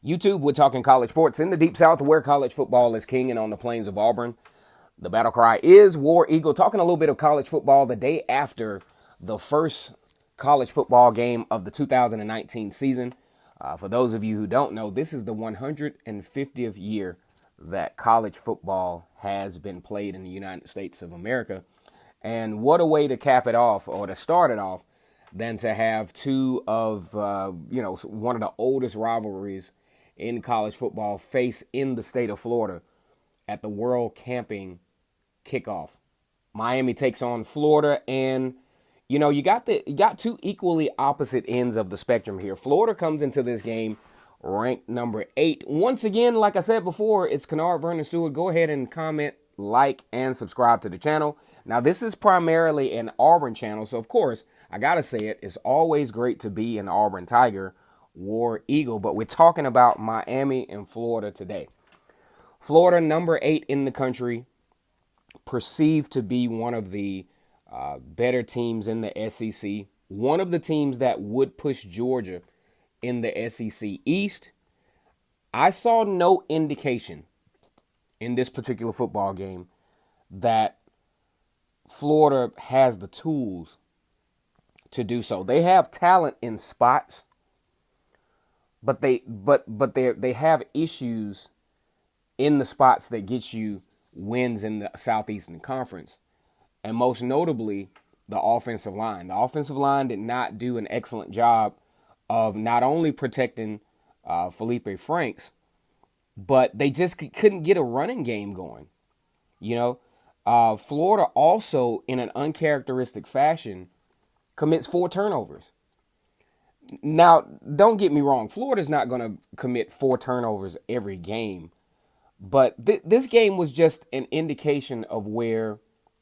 YouTube, we're talking college sports in the Deep South where college football is king and on the plains of Auburn. The battle cry is War Eagle. Talking a little bit of college football the day after the first college football game of the 2019 season. For those of you who don't know, this is the 150th year that college football has been played in the United States of America. And what a way to cap it off or to start it off than to have two of, one of the oldest rivalries in college football face in the state of Florida at the World Camping Kickoff. Miami takes on Florida, and you got two equally opposite ends of the spectrum here. Florida comes into this game ranked number 8. Once again, like I said before, it's Kennard Vernon Stewart. Go ahead and comment, like, and subscribe to the channel. Now, this is primarily an Auburn channel, so of course, I gotta say it, it's always great to be an Auburn Tiger, War Eagle, but we're talking about Miami and Florida today. Florida, number 8 in the country, perceived to be one of the better teams in the SEC, one of the teams that would push Georgia in the SEC East. I saw no indication in this particular football game that Florida has the tools to do so. They have talent in spots, but they have issues in the spots that get you wins in the Southeastern Conference. And most notably, the offensive line. The offensive line did not do an excellent job of not only protecting Felipe Franks, but they just couldn't get a running game going. Florida also, in an uncharacteristic fashion, commits 4 turnovers. Now, don't get me wrong. Florida's not going to commit 4 turnovers every game. But this game was just an indication of where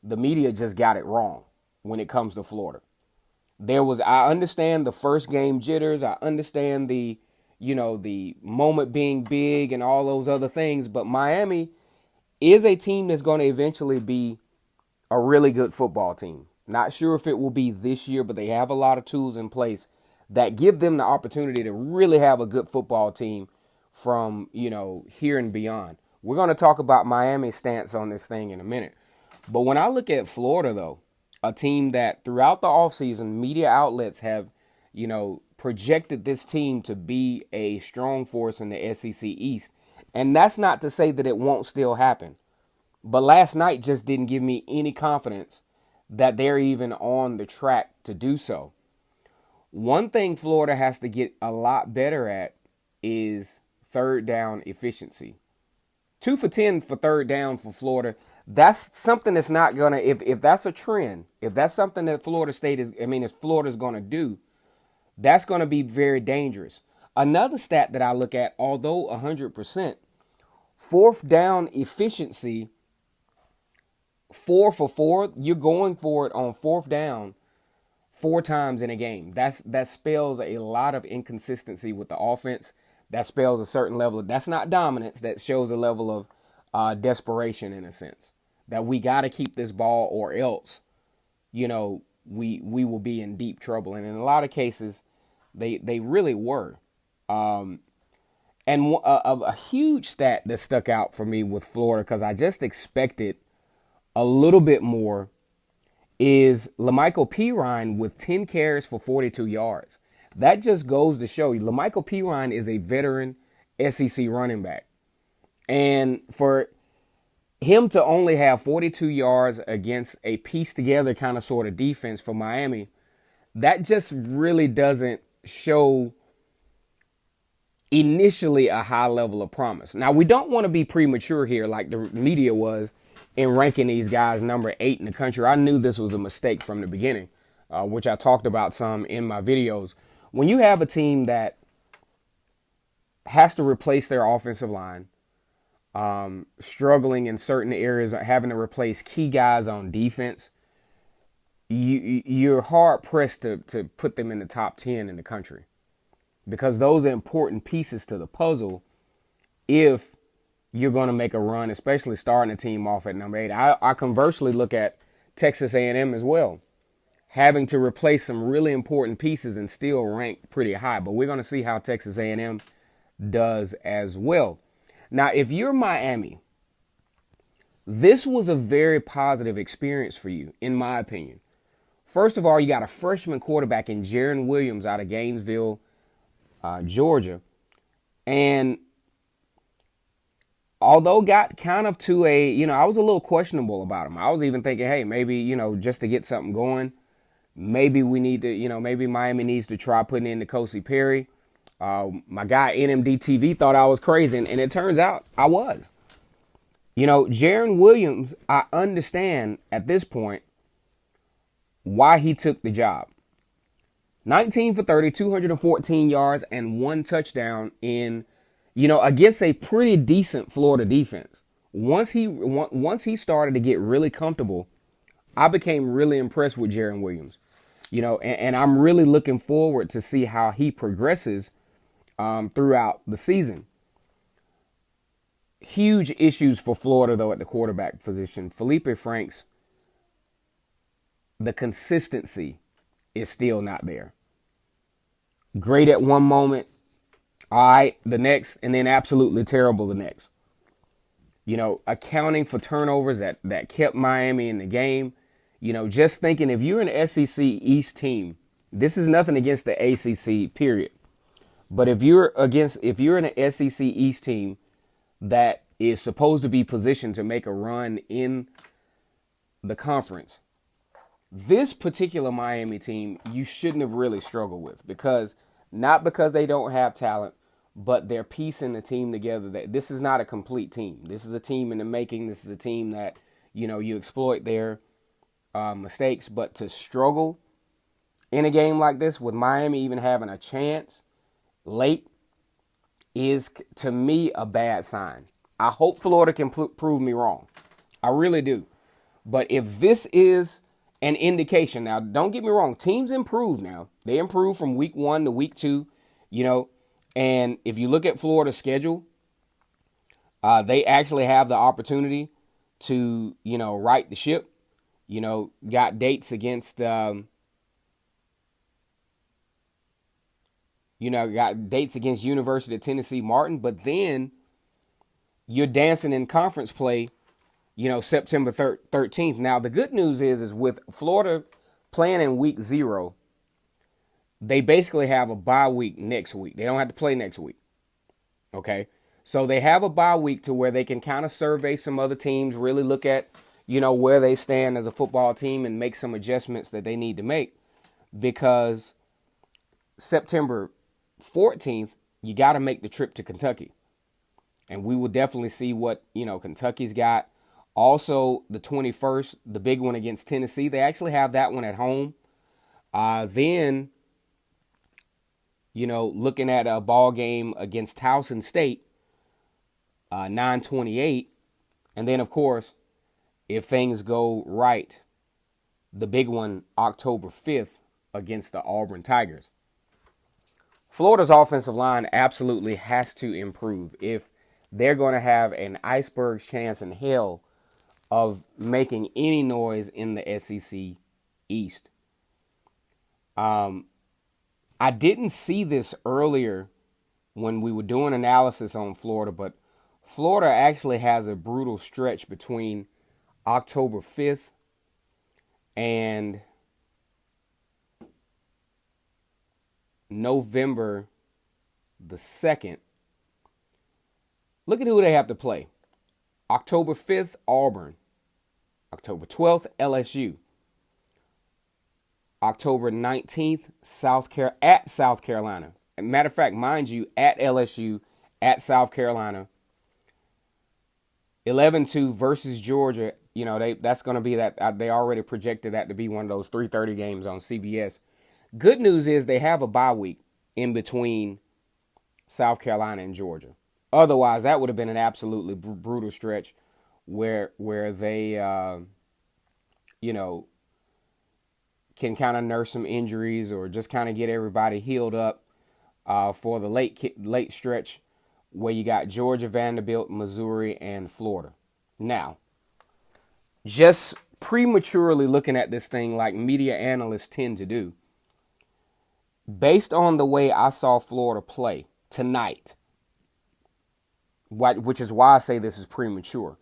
the media just got it wrong when it comes to Florida. I understand the first game jitters. I understand the moment being big and all those other things. But Miami is a team that's going to eventually be a really good football team. Not sure if it will be this year, but they have a lot of tools in place that give them the opportunity to really have a good football team from, here and beyond. We're going to talk about Miami's stance on this thing in a minute. But when I look at Florida, though, a team that throughout the offseason, media outlets have, projected this team to be a strong force in the SEC East. And that's not to say that it won't still happen. But last night just didn't give me any confidence that they're even on the track to do so. One thing Florida has to get a lot better at is third down efficiency. 2 for 10 for third down for Florida. That's something that's not going to, if that's a trend, if that's something that if Florida's going to do, that's going to be very dangerous. Another stat that I look at, although 100%, fourth down efficiency, 4 for 4, you're going for it on fourth down 4 times in a game. That spells a lot of inconsistency with the offense. That spells a certain level that's not dominance. That shows a level of desperation in a sense that we got to keep this ball or else, we will be in deep trouble. And in a lot of cases, they really were. And a huge stat that stuck out for me with Florida, because I just expected a little bit more, is Lemicheal Perine with 10 carries for 42 yards. That just goes to show you, Lemicheal Perine is a veteran SEC running back. And for him to only have 42 yards against a pieced-together kind of sort of defense for Miami, that just really doesn't show initially a high level of promise. Now, we don't want to be premature here like the media was in ranking these guys number 8 in the country. I knew this was a mistake from the beginning, which I talked about some in my videos. When you have a team that has to replace their offensive line, struggling in certain areas, having to replace key guys on defense, you're hard pressed to put them in the top 10 in the country, because those are important pieces to the puzzle if you're going to make a run, especially starting a team off at number 8. I conversely look at Texas A&M as well, having to replace some really important pieces and still rank pretty high. But we're going to see how Texas A&M does as well. Now, if you're Miami, this was a very positive experience for you, in my opinion. First of all, you got a freshman quarterback in Jaron Williams out of Gainesville, Georgia. And although got kind of to I was a little questionable about him. I was even thinking, hey, maybe, just to get something going, maybe we need to, maybe Miami needs to try putting in Lemicheal Perine. My guy NMD TV thought I was crazy, and it turns out I was. Jaron Williams, I understand at this point why he took the job. 19 for 30, 214 yards, and 1 touchdown in, against a pretty decent Florida defense. Once he started to get really comfortable, I became really impressed with Jaron Williams. And I'm really looking forward to see how he progresses throughout the season. Huge issues for Florida, though, at the quarterback position. Felipe Franks, the consistency is still not there. Great at one moment, all right, the next, and then absolutely terrible the next. Accounting for turnovers that kept Miami in the game. Just thinking, if you're an SEC East team, this is nothing against the ACC, period. But if you're an SEC East team that is supposed to be positioned to make a run in the conference, this particular Miami team you shouldn't have really struggled with, not because they don't have talent, but they're piecing the team together. That this is not a complete team. This is a team in the making. This is a team that you exploit their mistakes, but to struggle in a game like this with Miami even having a chance late is, to me, a bad sign. I hope Florida can prove me wrong. I really do. But if this is an indication, now don't get me wrong, teams improve now. They improve from week 1 to week 2, and if you look at Florida's schedule, they actually have the opportunity to, right the ship. Got dates against, got dates against University of Tennessee Martin, but then you're dancing in conference play, September 13th. Now, the good news is with Florida playing in week 0, they basically have a bye week next week. They don't have to play next week. Okay? So they have a bye week to where they can kind of survey some other teams, really look at, where they stand as a football team and make some adjustments that they need to make. Because September 14th, you got to make the trip to Kentucky. And we will definitely see what, Kentucky's got. Also, the 21st, the big one against Tennessee, they actually have that one at home. Then, looking at a ball game against Towson State, 9/28. And then, of course, if things go right, the big one, October 5th, against the Auburn Tigers. Florida's offensive line absolutely has to improve if they're going to have an iceberg's chance in hell of making any noise in the SEC East. I didn't see this earlier when we were doing analysis on Florida, but Florida actually has a brutal stretch between October 5th and November the 2nd. Look at who they have to play. October 5th, Auburn. October 12th, LSU. October 19th, at South Carolina. Matter of fact, mind you, at LSU, at South Carolina. 11-2 versus Georgia. That's going to be that. They already projected that to be one of those 3:30 games on CBS. Good news is they have a bye week in between South Carolina and Georgia. Otherwise, that would have been an absolutely brutal stretch where they, can kind of nurse some injuries or just kind of get everybody healed up for the late stretch where you got Georgia, Vanderbilt, Missouri, and Florida. Now, just prematurely looking at this thing like media analysts tend to do, based on the way I saw Florida play tonight, which is why I say this is premature.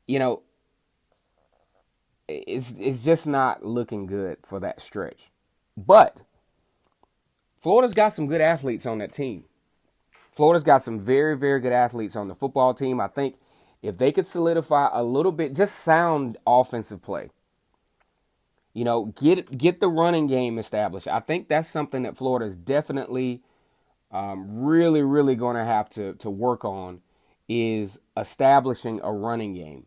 You know, it's just not looking good for that stretch. But Florida's got some good athletes on that team. Florida's got some very, very good athletes on the football team. I think if they could solidify a little bit, just sound offensive play, get the running game established. I think that's something that Florida is definitely really, really going to have to work on, is establishing a running game.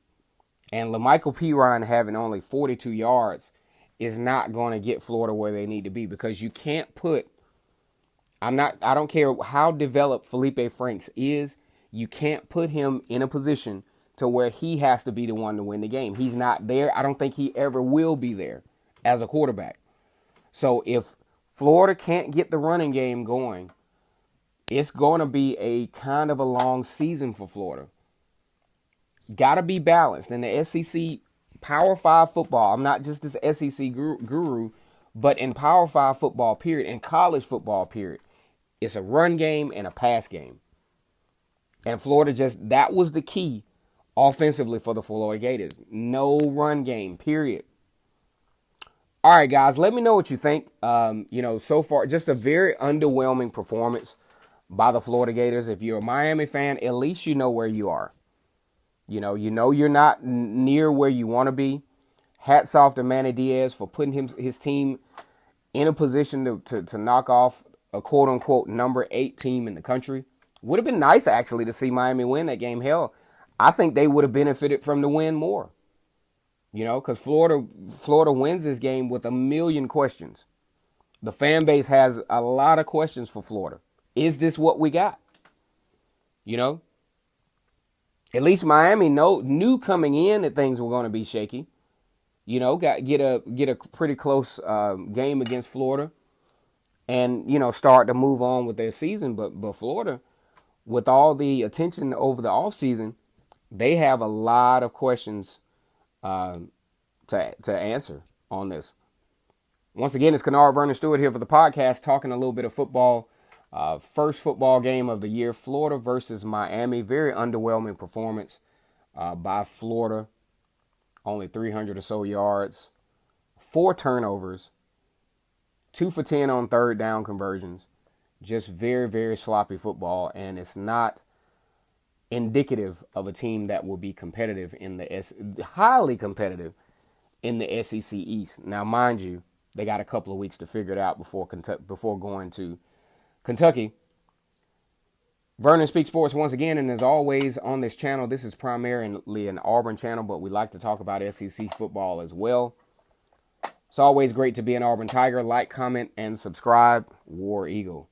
And Lemicheal Perine having only 42 yards is not going to get Florida where they need to be, because you can't put, I don't care how developed Felipe Franks is, you can't put him in a position to where he has to be the one to win the game. He's not there. I don't think he ever will be there as a quarterback. So if Florida can't get the running game going, it's going to be a kind of a long season for Florida. Got to be balanced. In the SEC Power 5 football, I'm not just this SEC guru, but in Power 5 football, period, in college football, period, it's a run game and a pass game. And Florida that was the key offensively for the Florida Gators. No run game, period. All right, guys, let me know what you think. So far, just a very underwhelming performance by the Florida Gators. If you're a Miami fan, at least you know where you are. You know you're not near where you want to be. Hats off to Manny Diaz for putting his team in a position to knock off a quote-unquote number 8 team in the country. Would have been nice, actually, to see Miami win that game. Hell, I think they would have benefited from the win more. Because Florida wins this game with a million questions. The fan base has a lot of questions for Florida. Is this what we got? At least Miami knew coming in that things were going to be shaky. Get a pretty close game against Florida, and start to move on with their season. But Florida, with all the attention over the offseason, they have a lot of questions to answer on this. Once again, it's Kennard Vernon Stewart here for the podcast, talking a little bit of football. First football game of the year, Florida versus Miami. Very underwhelming performance by Florida. Only 300 or so yards, 4 turnovers, 2 for 10 on third down conversions. Just very, very sloppy football, and it's not indicative of a team that will be competitive highly competitive in the SEC East. Now, mind you, they got a couple of weeks to figure it out before going to Kentucky. Vernon Speaks Sports once again, and as always on this channel, this is primarily an Auburn channel, but we like to talk about SEC football as well. It's always great to be an Auburn Tiger. Like, comment, and subscribe. War Eagle.